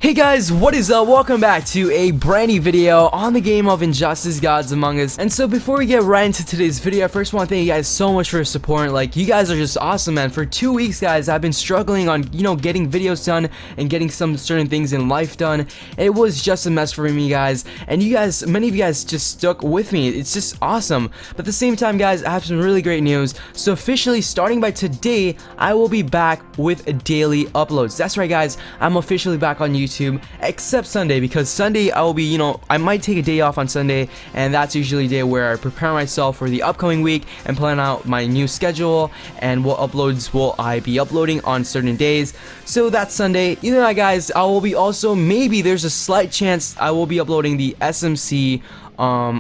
Hey guys, what is up? Welcome back to a brand new video on the game of Injustice Gods Among Us. And so before we get right into today's video, I first want to thank you guys so much for your support. Like, you guys are just awesome, man. For 2 weeks, guys, I've been struggling on, getting videos done and getting some certain things in life done. It was just a mess for me, guys. And you guys, many of you guys just stuck with me. It's just awesome. But at the same time, guys, I have some really great news. So officially, starting by today, I will be back with daily uploads. That's right, guys. I'm officially back on YouTube, except Sunday, because Sunday I will be, I might take a day off on Sunday, and that's usually a day where I prepare myself for the upcoming week and plan out my new schedule and what uploads will I be uploading on certain days. So that's Sunday. Either that, guys, I will be also, maybe there's a slight chance I will be uploading the SMC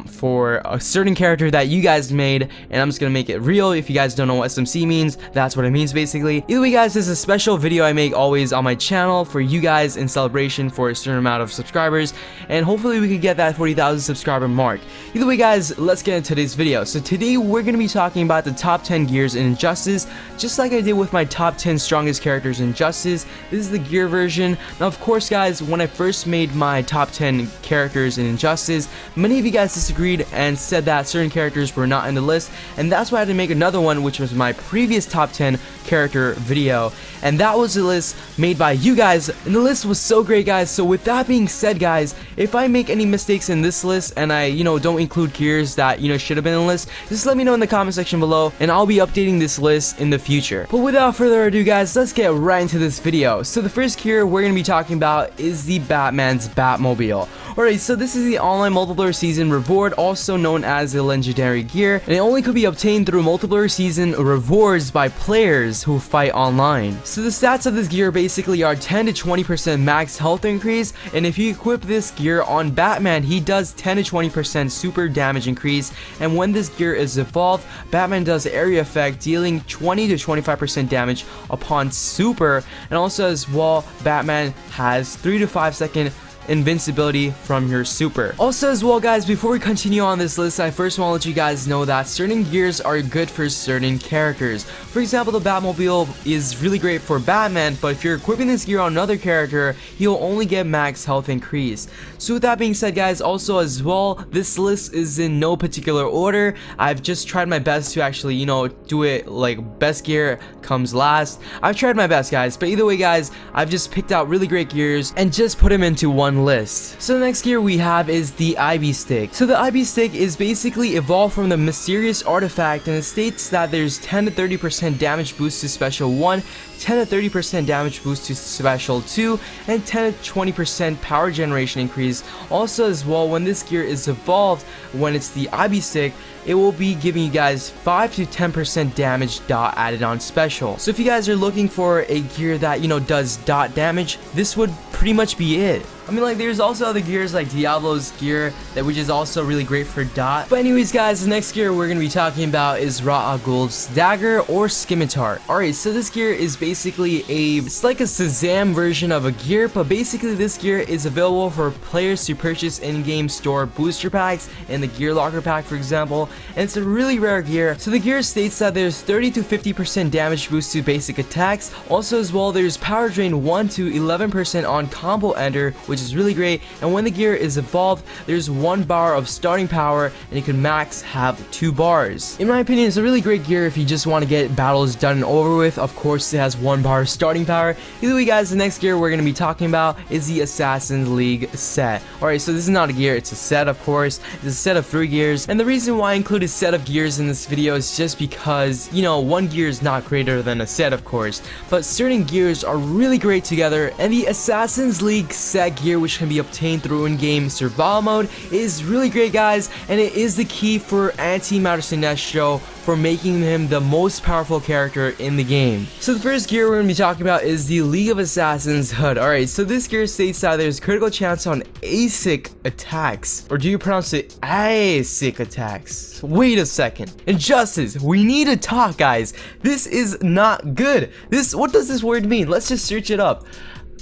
for a certain character that you guys made, and I'm just gonna make it real. If you guys don't know what SMC means, that's what it means basically. Either way, guys, this is a special video I make always on my channel for you guys in celebration for a certain amount of subscribers, and hopefully we could get that 40,000 subscriber mark. Either way, guys, let's get into today's video. So today we're gonna be talking about the top 10 gears in Injustice, just like I did with my top 10 strongest characters in Injustice. This is the gear version. Now, of course, guys, when I first made my top 10 characters in Injustice, many of you guys disagreed and said that certain characters were not in the list, and that's why I had to make another one, which was my previous top 10 character video, and that was a list made by you guys, and the list was so great, guys. So with that being said, guys, if I make any mistakes in this list and I don't include gears that should have been in the list, just let me know in the comment section below, and I'll be updating this list in the future. But without further ado, guys, let's get right into this video. So the first gear we're gonna be talking about is the Batman's Batmobile. Alright, so this is the online multiplayer season reward, also known as a legendary gear, and it only could be obtained through multiplayer season rewards by players who fight online. So the stats of this gear basically are 10 to 20% max health increase, and if you equip this gear on Batman, he does 10 to 20% super damage increase, and when this gear is evolved, Batman does area effect, dealing 20 to 25% damage upon super, and also as well, Batman has 3 to 5 second invincibility from your super. Also as well, guys, before we continue on this list, I first want to let you guys know that certain gears are good for certain characters. For example, the Batmobile is really great for Batman, but if you're equipping this gear on another character, he'll only get max health increase. So with that being said, guys, also as well, this list is in no particular order. I've just tried my best to actually, do it like best gear comes last. I've tried my best, guys, but either way, guys, I've just picked out really great gears and just put them into one list. So the next gear we have is the IB stick. So the IB stick is basically evolved from the mysterious artifact, and it states that there's 10 to 30% damage boost to special 1, 10 to 30% damage boost to special 2, and 10 to 20% power generation increase. Also as well, when this gear is evolved, when it's the IB stick, it will be giving you guys 5 to 10% damage dot added on special. So if you guys are looking for a gear that does dot damage, this would pretty much be it. I mean, like, there's also other gears like Diablo's gear which is also really great for dot. But anyways, guys, the next gear we're gonna be talking about is Ra's al Ghul's dagger or scimitar. Alright, so this gear is basically it's like a Shazam version of a gear, but basically this gear is available for players to purchase in-game store booster packs in the gear locker pack, for example, and it's a really rare gear. So the gear states that there's 30 to 50% damage boost to basic attacks. Also as well, there's power drain 1 to 11% on combo ender, which is really great, and when the gear is evolved, there's 1 bar of starting power, and you can max have 2 bars. In my opinion, it's a really great gear if you just want to get battles done and over with. Of course, it has 1 bar of starting power. Either way, guys, the next gear we're going to be talking about is the Assassin's League set. Alright, so this is not a gear, it's a set, of course. It's a set of 3 gears, and the reason why I include a set of gears in this video is just because, one gear is not greater than a set, of course, but certain gears are really great together, and the Assassin's League set gear, which can be obtained through in-game survival mode, is really great, guys, and it is the key for Antimatter Sinestro for making him the most powerful character in the game. So the first gear we're going to be talking about is the League of Assassins hood. Alright, so this gear states that there's critical chance on ASIC attacks, or do you pronounce it ASIC attacks? Wait a second. Injustice, we need to talk, guys. This is not good. What does this word mean? Let's just search it up.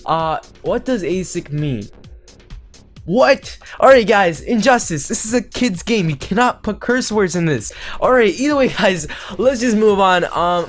What does ASIC mean? What? Alright guys, Injustice, this is a kid's game. You cannot put curse words in this. Alright, either way guys, let's just move on.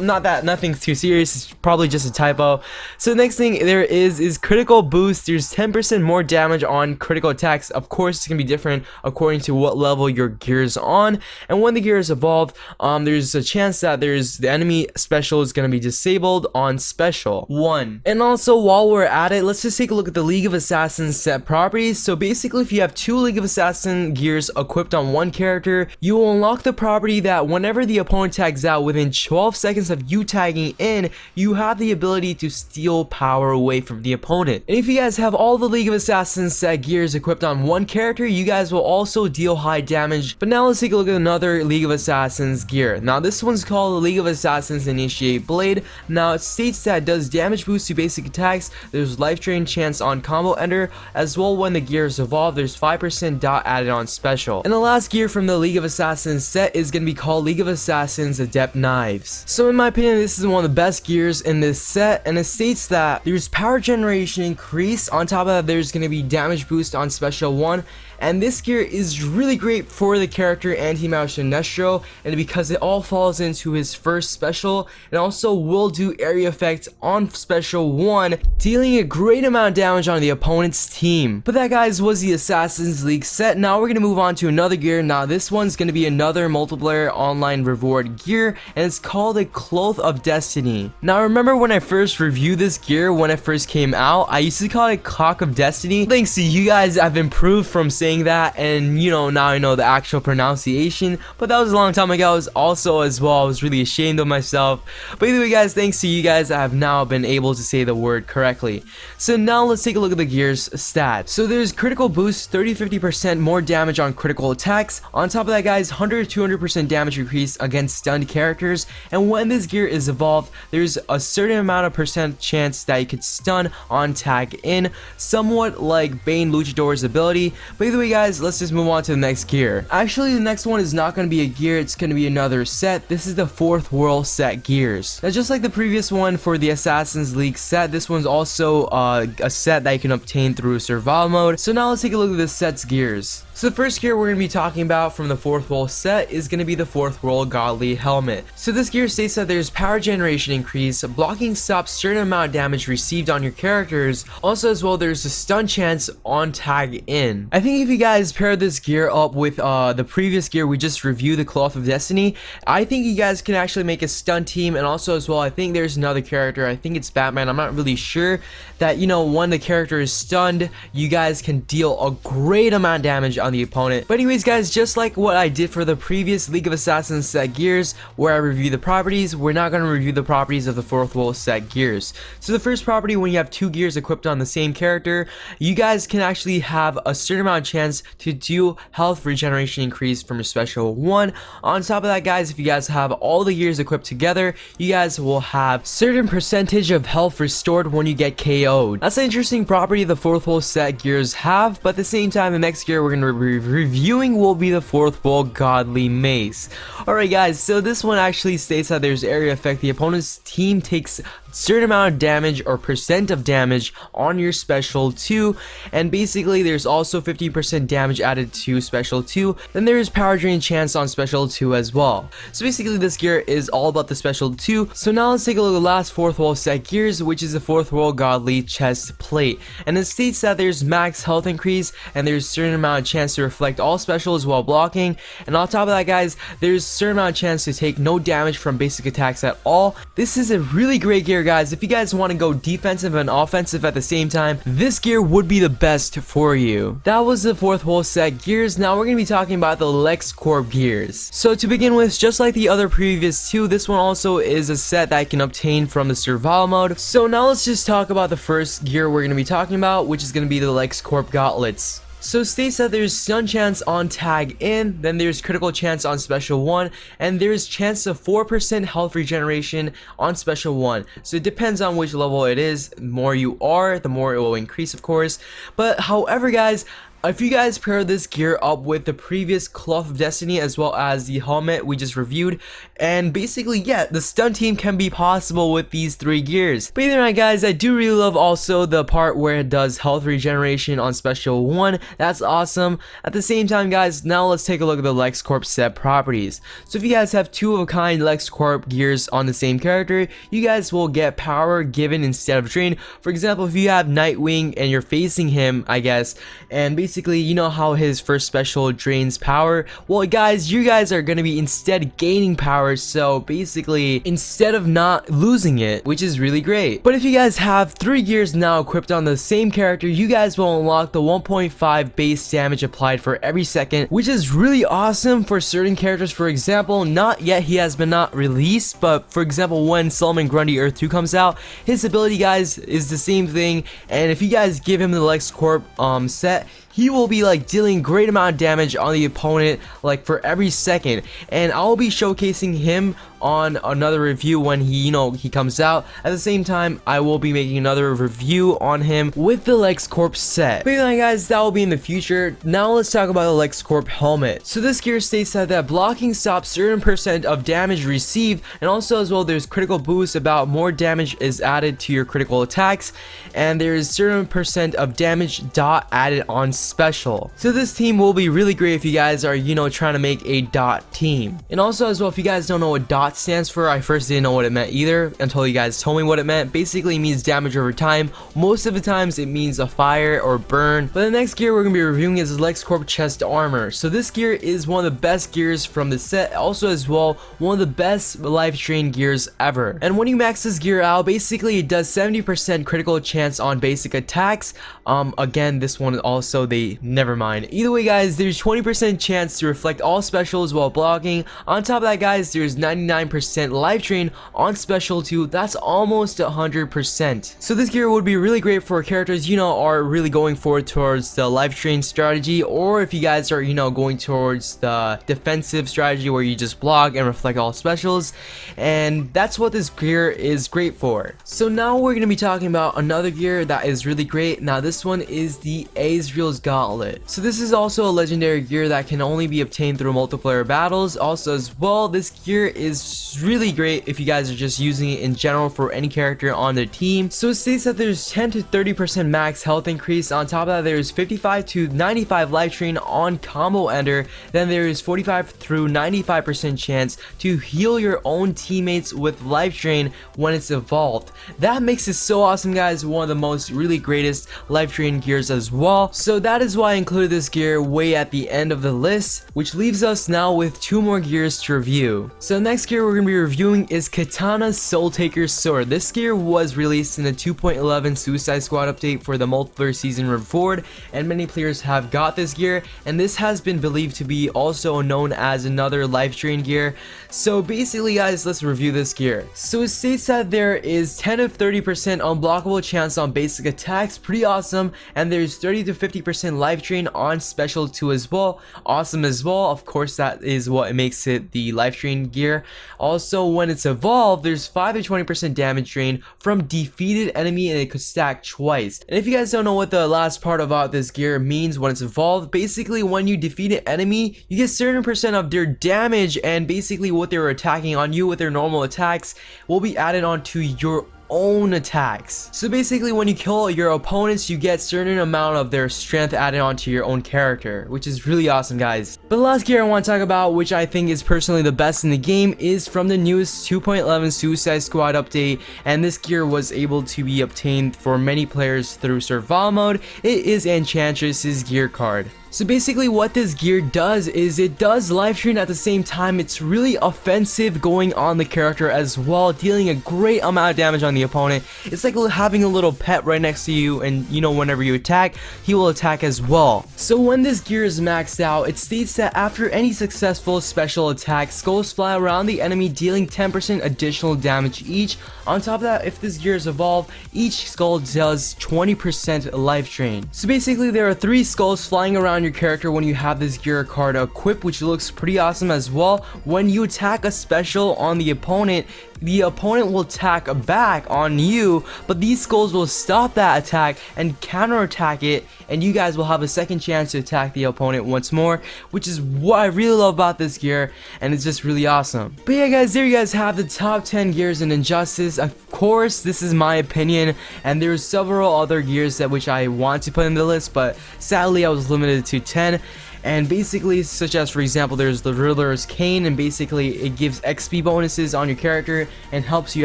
Nothing too serious, it's probably just a typo. So the next thing there is critical boost. There's 10% more damage on critical attacks. Of course, it's gonna be different according to what level your gear is on. And when the gear is evolved, there's a chance that the enemy special is gonna be disabled on special 1. And also, while we're at it, let's just take a look at the League of Assassins set properties. So basically, if you have 2 League of Assassin gears equipped on one character, you will unlock the property that whenever the opponent tags out within 12 seconds of you tagging in, you have the ability to steal power away from the opponent. And if you guys have all the League of Assassins set gears equipped on one character, you guys will also deal high damage. But now let's take a look at another League of Assassins gear. Now this one's called the League of Assassins Initiate Blade. Now it states that it does damage boost to basic attacks, there's life drain chance on combo ender, as well when the gear is evolved, there's 5% dot added on special. And the last gear from the League of Assassins set is going to be called League of Assassins Adept Knives. So in my opinion, this is one of the best gears in this set, and it states that there's power generation increase. On top of that, there's going to be damage boost on special 1. And this gear is really great for the character Anti-Mouse Sinestro, and because it all falls into his first special, and also will do area effect on special 1, dealing a great amount of damage on the opponent's team. But that guys was the Assassin's League set. Now we're going to move on to another gear. Now this one's going to be another multiplayer online reward gear, and it's called a Cloth of Destiny. Now remember when I first reviewed this gear when it first came out, I used to call it Cock of Destiny. Thanks to you guys, I've improved from saying that, and you know, now I know the actual pronunciation, but that was a long time ago. I was also as well, I was really ashamed of myself. But either way guys, thanks to you guys, I have now been able to say the word correctly. So now let's take a look at the gear's stats. So there's critical boost, 30-50% more damage on critical attacks. On top of that guys, 100-200% damage increase against stunned characters, and when this gear is evolved, there's a certain amount of percent chance that you could stun on tag in, somewhat like Bane Luchador's ability. But either way guys, let's just move on to the next gear. Actually, the next one is not going to be a gear, it's going to be another set. This is the Fourth World set gears. Now just like the previous one for the Assassin's League set, this one's also a set that you can obtain through survival mode. So now let's take a look at this set's gears. So the first gear we're going to be talking about from the Fourth World set is going to be the Fourth World Godly Helmet. So this gear states that there's power generation increase, blocking stops certain amount of damage received on your characters. Also as well, there's a stun chance on tag in. I think if you guys pair this gear up with the previous gear we just reviewed, the Cloth of Destiny, I think you guys can actually make a stun team. And also as well, I think there's another character, I think it's Batman, I'm not really sure, that you know, when the character is stunned, you guys can deal a great amount of damage on the opponent. But anyways guys, just like what I did for the previous League of Assassins set gears where I review the properties, we're not going to review the properties of the Fourth World set gears. So the first property, when you have 2 gears equipped on the same character, you guys can actually have a certain amount of chance to do health regeneration increase from your special 1. On top of that guys, if you guys have all the gears equipped together, you guys will have certain percentage of health restored when you get KO'd. That's an interesting property the Fourth World set gears have. But at the same time, the next gear we're going to be reviewing will be the Fourth World Godly Mace. Alright guys, so this one actually states that there's area effect. The opponent's team takes certain amount of damage or percent of damage on your special 2, and basically there's also 50% damage added to special 2. Then there's power drain chance on special 2 as well. So basically this gear is all about the special 2. So now let's take a look at the last Fourth World set gears, which is the Fourth World Godly Chest Plate. And it states that there's max health increase, and there's certain amount of chance to reflect all specials while blocking. And on top of that guys, there's certain amount of chance to take no damage from basic attacks at all. This is a really great gear guys. If you guys want to go defensive and offensive at the same time, this gear would be the best for you. That was the Fourth World set gears. Now we're going to be talking about the Lex Corp Gears. So to begin with, just like the other previous 2, this one also is a set that I can obtain from the survival mode. So now let's just talk about the first gear we're going to be talking about, which is going to be the Lex Corp Gauntlets. So it states that there's stun chance on tag in, then there's critical chance on special 1, and there's chance of 4% health regeneration on special 1. So it depends on which level it is. The more you are, the more it will increase of course. But however guys, If you guys pair this gear up with the previous Cloth of Destiny as well as the helmet we just reviewed, and basically yeah, the stun team can be possible with these 3 gears. But either way guys, I do really love also the part where it does health regeneration on special 1. That's awesome. At the same time guys, now let's take a look at the Lexcorp set properties. So if you guys have 2 of a kind Lexcorp gears on the same character, you guys will get power given instead of drain. For example, if you have Nightwing and you're facing him, I guess, and basically you know how his first special drains power, well guys, you guys are gonna be instead gaining power, so basically instead of not losing it, which is really great. But if you guys have 3 gears now equipped on the same character, you guys will unlock the 1.5 base damage applied for every second, which is really awesome for certain characters. For example, not yet, he has been not released, but for example when Solomon Grundy Earth 2 comes out, his ability guys is the same thing, and if you guys give him the Lexcorp set, he will be like dealing great amount of damage on the opponent like for every second, and I'll be showcasing him on another review when he comes out. At the same time, I will be making another review on him with the Lexcorp set. But anyway guys, that will be in the future. Now let's talk about the Lexcorp helmet. So this gear states that blocking stops certain % of damage received, and also as well there's critical boost about more damage is added to your critical attacks, and there is certain % of damage dot added on special. So this team will be really great if you guys are trying to make a dot team. And also as well, if you guys don't know what dot stands for, I first didn't know what it meant either until you guys told me what it meant. Basically it means damage over time. Most of the times it means a fire or burn. But the next gear we're gonna be reviewing is Lexcorp chest armor. So this gear is one of the best gears from the set, also as well one of the best life drain gears ever. And when you max this gear out, basically it does 70% critical chance on basic attacks. Again, this one also never mind. Either way guys, there's 20% chance to reflect all specials while blocking. On top of that guys, there's 99% life drain on special 2. That's almost 100%. So this gear would be really great for characters are really going forward towards the life drain strategy, or if you guys are going towards the defensive strategy where you just block and reflect all specials, and that's what this gear is great for. So now we're going to be talking about another gear that is really great. Now this one is the Azrael's Gauntlet. So this is also a legendary gear that can only be obtained through multiplayer battles. Also as well, this gear is really great if you guys are just using it in general for any character on the team. So it states that there's 10 to 30% max health increase. On top of that, there's 55 to 95 life drain on combo ender. Then there is 45 through 95% chance to heal your own teammates with life drain when it's evolved. That makes it so awesome guys, one of the most really greatest life drain gears as well. So that is why I included this gear way at the end of the list, which leaves us now with 2 more gears to review. So next gear we're going to be reviewing is Katana's Soultaker Sword. This gear was released in the 2.11 Suicide Squad update for the multiplayer season reward, and many players have got this gear, and this has been believed to be also known as another life drain gear. So basically guys, let's review this gear. So it states that there is 10 to 30% unblockable chance on basic attacks, pretty awesome, and there's 30 to 50% life drain on special 2 as well, awesome as well. Of course that is what makes it the life drain gear. Also when it's evolved, there's 5 to 20% damage drain from defeated enemy, and it could stack twice. And if you guys don't know what the last part about this gear means when it's evolved, basically when you defeat an enemy, you get certain % of their damage, and basically what they were attacking on you with their normal attacks will be added onto your own attacks. So basically when you kill your opponents, you get certain amount of their strength added onto your own character, which is really awesome guys. But the last gear I want to talk about, which I think is personally the best in the game, is from the newest 2.11 Suicide Squad update, and this gear was able to be obtained for many players through survival mode. It is Enchantress's gear card. So basically what this gear does is it does life drain at the same time. It's really offensive going on the character as well, dealing a great amount of damage on the opponent. It's like having a little pet right next to you, and whenever you attack, he will attack as well. So when this gear is maxed out, it states that after any successful special attack, skulls fly around the enemy, dealing 10% additional damage each. On top of that, if this gear is evolved, each skull does 20% life drain. So basically there are 3 skulls flying around your character when you have this gear card equipped, which looks pretty awesome as well. When you attack a special on the opponent will attack back on you, but these skulls will stop that attack and counterattack it, and you guys will have a second chance to attack the opponent once more, which is what I really love about this gear, and it's just really awesome. But yeah guys, there you guys have the top 10 gears in Injustice. Of course, this is my opinion, and there's several other gears that which I want to put in the list, but sadly I was limited to 10. And basically, such as for example, there's the Riddler's Cane, and basically it gives XP bonuses on your character and helps you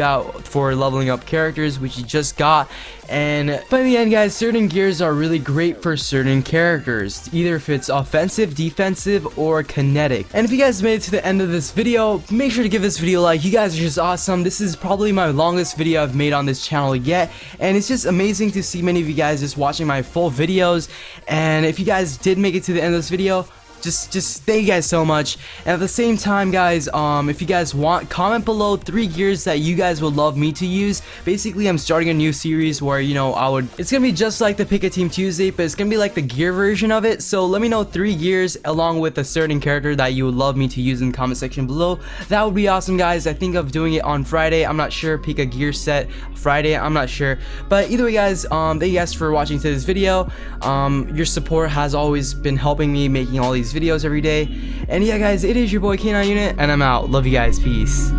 out for leveling up characters, which you just got. And but in the end guys, certain gears are really great for certain characters, either if it's offensive, defensive, or kinetic. And if you guys made it to the end of this video, make sure to give this video a like. You guys are just awesome. This is probably my longest video I've made on this channel yet, and it's just amazing to see many of you guys just watching my full videos. And if you guys did make it to the end of this video, just thank you guys so much. And at the same time guys, if you guys want, comment below 3 gears that you guys would love me to use. Basically I'm starting a new series where, you know, it's gonna be just like the Pick a Team Tuesday, but it's gonna be like the gear version of it. So let me know 3 gears along with a certain character that you would love me to use in the comment section below. That would be awesome guys. I think of doing it on Friday, I'm not sure. Pick a gear set Friday, I'm not sure, but either way guys, thank you guys for watching today's video. Your support has always been helping me making all these videos every day. And yeah guys, it is your boy K9 Unit, and I'm out. Love you guys. Peace.